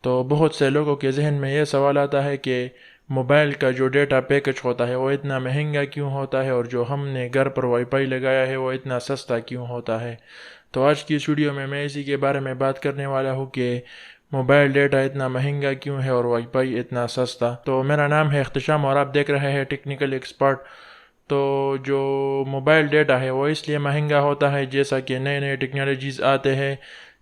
تو بہت سے لوگوں کے ذہن میں یہ سوال آتا ہے کہ موبائل کا جو ڈیٹا پیکج ہوتا ہے وہ اتنا مہنگا کیوں ہوتا ہے، اور جو ہم نے گھر پر وائی فائی لگایا ہے وہ اتنا سستا کیوں ہوتا ہے۔ تو آج کی اس ویڈیو میں اسی کے بارے میں بات کرنے والا ہوں کہ موبائل ڈیٹا اتنا مہنگا کیوں ہے اور وائی فائی اتنا سستا۔ تو میرا نام ہے اختشام اور آپ دیکھ رہے ہیں ٹیکنیکل ایکسپرٹ۔ تو جو موبائل ڈیٹا ہے وہ اس لیے مہنگا ہوتا ہے جیسا کہ نئے نئے ٹیکنالوجیز آتے ہیں،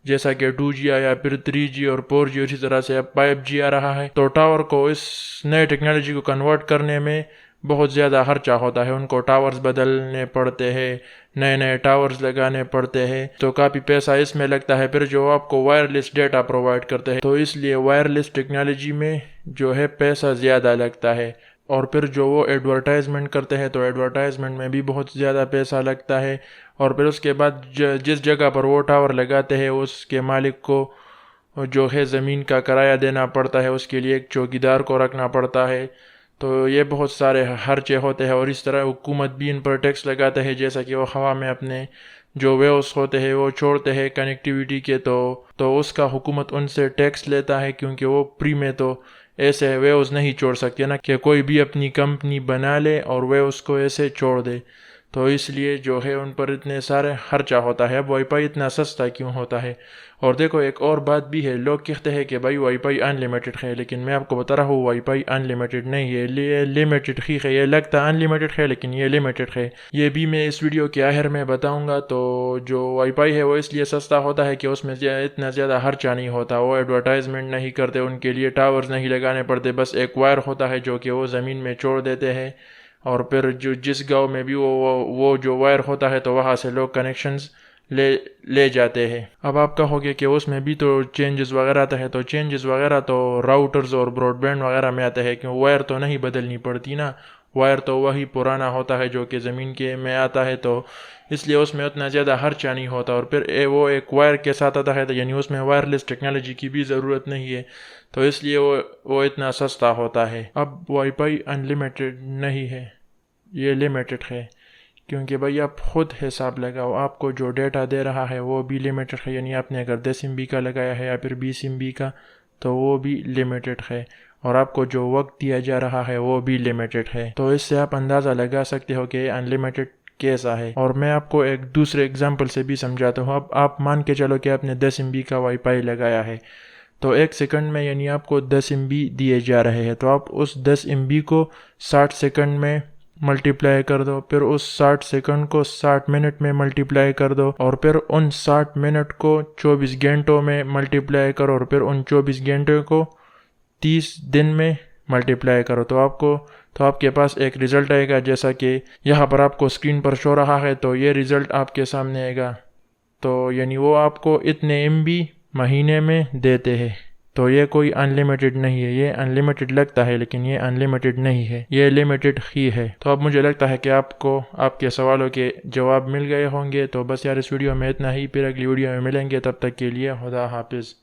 جیسا کہ 2G آیا، پھر 3G اور 4G، اسی طرح سے اب 5G آ رہا ہے۔ تو ٹاور کو اس نئے ٹیکنالوجی کو کنورٹ کرنے میں بہت زیادہ خرچہ ہوتا ہے، ان کو ٹاورز بدلنے پڑتے ہیں، نئے نئے ٹاورز لگانے پڑتے ہیں، تو کافی پیسہ اس میں لگتا ہے۔ پھر جو آپ کو وائرلیس ڈیٹا پرووائڈ کرتے ہیں، تو اس لیے وائرلیس ٹیکنالوجی میں جو ہے پیسہ زیادہ لگتا ہے۔ اور پھر جو وہ ایڈورٹائزمنٹ کرتے ہیں تو ایڈورٹائزمنٹ میں بھی بہت زیادہ پیسہ لگتا ہے۔ اور پھر اس کے بعد جس جگہ پر وہ ٹاور لگاتے ہیں اس کے مالک کو جو ہے زمین کا کرایہ دینا پڑتا ہے، اس کے لیے ایک چوکیدار کو رکھنا پڑتا ہے۔ تو یہ بہت سارے خرچے ہوتے ہیں، اور اس طرح حکومت بھی ان پر ٹیکس لگاتے ہیں، جیسا کہ وہ ہوا میں اپنے جو ویوز ہوتے ہیں وہ چھوڑتے ہیں کنیکٹیویٹی کے، تو اس کا حکومت ان سے ٹیکس لیتا ہے، کیونکہ وہ فری میں تو ایسے ویوز نہیں چھوڑ سکتے نا، کہ کوئی بھی اپنی کمپنی بنا لے اور ویوز کو ایسے چھوڑ دے۔ تو اس لیے جو ہے ان پر اتنے سارے خرچہ ہوتا ہے۔ اب وائی فائی اتنا سستا کیوں ہوتا ہے؟ اور دیکھو ایک اور بات بھی ہے، لوگ کہتے ہیں کہ بھائی وائی فائی ان لمیٹڈ ہے، لیکن میں آپ کو بتا رہا ہوں وائی فائی ان لمیٹڈ نہیں ہے، یہ لمیٹڈ ہی ہے۔ یہ لگتا ان لمیٹڈ ہے لیکن یہ لمیٹڈ ہے، یہ بھی میں اس ویڈیو کے آخر میں بتاؤں گا۔ تو جو وائی فائی ہے وہ اس لیے سستا ہوتا ہے کہ اس میں اتنا زیادہ خرچہ نہیں ہوتا، وہ ایڈورٹائزمنٹ نہیں کرتے، ان کے لیے ٹاورز نہیں لگانے پڑتے، بس ایک وائر ہوتا ہے جو کہ وہ زمین میں چھوڑ دیتے ہیں، اور پھر جس گاؤں میں بھی وہ جو وائر ہوتا ہے تو وہاں سے لوگ کنیکشنز لے جاتے ہیں۔ اب آپ کہو گے کہ اس میں بھی تو چینجز وغیرہ آتا ہے، تو چینجز وغیرہ تو راؤٹرز اور براڈ بینڈ وغیرہ میں آتا ہے، کیوں وائر تو نہیں بدلنی پڑتی نا، وائر تو وہی پرانا ہوتا ہے جو کہ زمین کے میں آتا ہے، تو اس لیے اس میں اتنا زیادہ خرچہ نہیں ہوتا۔ اور پھر وہ ایک وائر کے ساتھ آتا ہے، یعنی اس میں وائرلیس ٹیکنالوجی کی بھی ضرورت نہیں ہے، تو اس لیے وہ اتنا سستا ہوتا ہے۔ اب وائی فائی ان لمیٹڈ نہیں ہے، یہ لمیٹڈ ہے، کیونکہ بھائی آپ خود حساب لگاؤ، آپ کو جو ڈیٹا دے رہا ہے وہ بھی لمیٹڈ ہے، یعنی آپ نے اگر 10 MB کا لگایا ہے یا پھر 20 MB کا تو وہ بھی لمیٹڈ ہے، اور آپ کو جو وقت دیا جا رہا ہے وہ بھی لمیٹڈ ہے۔ تو اس سے آپ اندازہ لگا سکتے ہو کہ ان لمیٹڈ کیسا ہے۔ اور میں آپ کو ایک دوسرے اگزامپل سے بھی سمجھاتا ہوں۔ اب آپ مان کے چلو کہ آپ نے 10 MB کا وائی فائی لگایا ہے، تو 1 سیکنڈ میں یعنی آپ کو 10 MB دیے جا رہے ہیں، تو آپ اس 10 MB کو 60 سیکنڈ میں ملٹیپلائی کر دو، پھر اس 60 سیکنڈ کو 60 منٹ میں ملٹیپلائی کر دو، اور پھر ان 60 منٹ کو 24 گھنٹوں میں ملٹیپلائی کرو، اور پھر ان 24 گھنٹوں کو 30 دن میں ملٹیپلائی کرو، تو آپ کے پاس ایک رزلٹ آئے گا، جیسا کہ یہاں پر آپ کو اسکرین پر شو رہا ہے، تو یہ رزلٹ آپ کے سامنے آئے گا۔ تو یعنی وہ آپ کو اتنے MB مہینے میں دیتے ہیں، تو یہ کوئی ان لمیٹڈ نہیں ہے، یہ ان لمیٹڈ لگتا ہے لیکن یہ ان لمیٹڈ نہیں ہے، یہ لمیٹڈ ہی ہے۔ تو اب مجھے لگتا ہے کہ آپ کو آپ کے سوالوں کے جواب مل گئے ہوں گے، تو بس یار اس ویڈیو میں اتنا ہی، پھر اگلی ویڈیو میں ملیں گے، تب تک کے لیے خدا حافظ۔